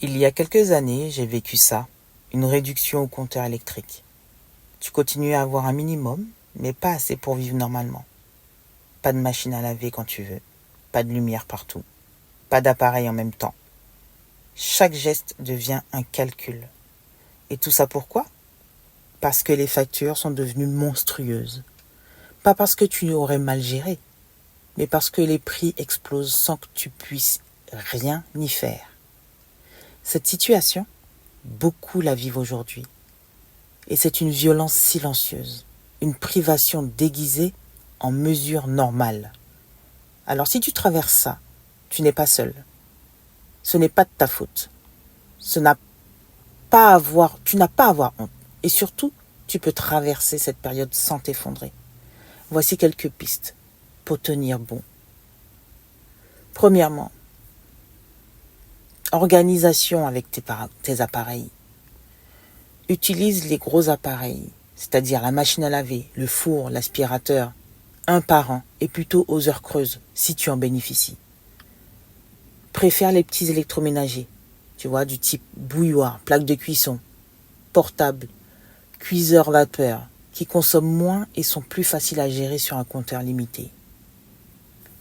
Il y a quelques années, j'ai vécu ça, une réduction au compteur électrique. Tu continues à avoir un minimum, mais pas assez pour vivre normalement. Pas de machine à laver quand tu veux, pas de lumière partout, pas d'appareil en même temps. Chaque geste devient un calcul. Et tout ça pourquoi? Parce que les factures sont devenues monstrueuses. Pas parce que tu aurais mal géré, mais parce que les prix explosent sans que tu puisses rien y faire. Cette situation, beaucoup la vivent aujourd'hui. Et c'est une violence silencieuse, une privation déguisée en mesure normale. Alors si tu traverses ça, tu n'es pas seul. Ce n'est pas de ta faute. Tu n'as pas à avoir honte. Et surtout, tu peux traverser cette période sans t'effondrer. Voici quelques pistes pour tenir bon. Premièrement, organisation avec tes appareils. Utilise les gros appareils, c'est-à-dire la machine à laver, le four, l'aspirateur, un par an et plutôt aux heures creuses, si tu en bénéficies. Préfère les petits électroménagers, tu vois, du type bouilloire, plaque de cuisson, portable, cuiseur vapeur, qui consomment moins et sont plus faciles à gérer sur un compteur limité.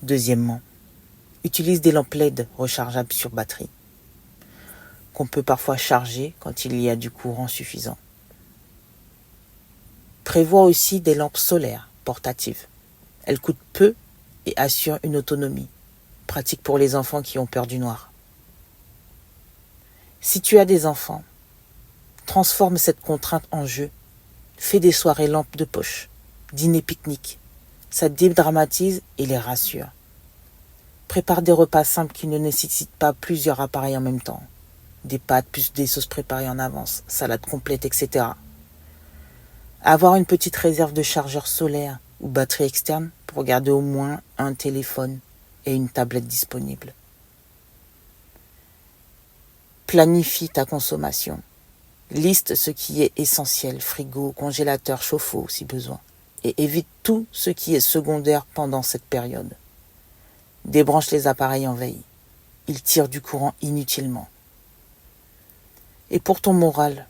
Deuxièmement, utilise des lampes LED rechargeables sur batterie, qu'on peut parfois charger quand il y a du courant suffisant. Prévois aussi des lampes solaires portatives. Elles coûtent peu et assurent une autonomie, pratique pour les enfants qui ont peur du noir. Si tu as des enfants, transforme cette contrainte en jeu. Fais des soirées lampes de poche, dîner pique-nique. Ça dédramatise et les rassure. Prépare des repas simples qui ne nécessitent pas plusieurs appareils en même temps. Des pâtes plus des sauces préparées en avance, salade complète, etc. Avoir une petite réserve de chargeur solaire ou batterie externe pour garder au moins un téléphone et une tablette disponible. Planifie ta consommation. Liste ce qui est essentiel, frigo, congélateur, chauffe-eau si besoin, et évite tout ce qui est secondaire pendant cette période. Débranche les appareils en veille. Ils tirent du courant inutilement. Et pour ton moral,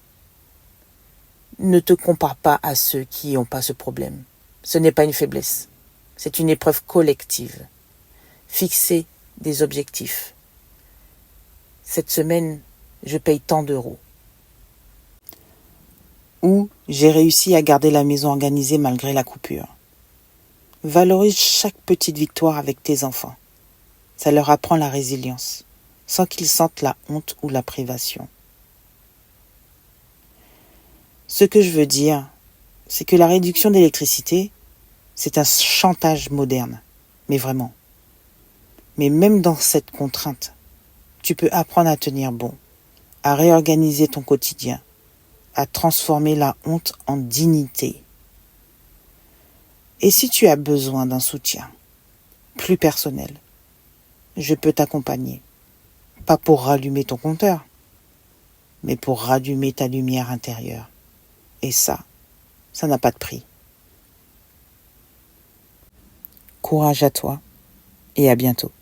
ne te compare pas à ceux qui n'ont pas ce problème. Ce n'est pas une faiblesse. C'est une épreuve collective. Fixez des objectifs. Cette semaine, je paye tant d'euros. Ou j'ai réussi à garder la maison organisée malgré la coupure. Valorise chaque petite victoire avec tes enfants. Ça leur apprend la résilience, sans qu'ils sentent la honte ou la privation. Ce que je veux dire, c'est que la réduction d'électricité, c'est un chantage moderne, mais vraiment. Mais même dans cette contrainte, tu peux apprendre à tenir bon, à réorganiser ton quotidien, à transformer la honte en dignité. Et si tu as besoin d'un soutien plus personnel, je peux t'accompagner. Pas pour rallumer ton compteur, mais pour rallumer ta lumière intérieure. Et ça n'a pas de prix. Courage à toi et à bientôt.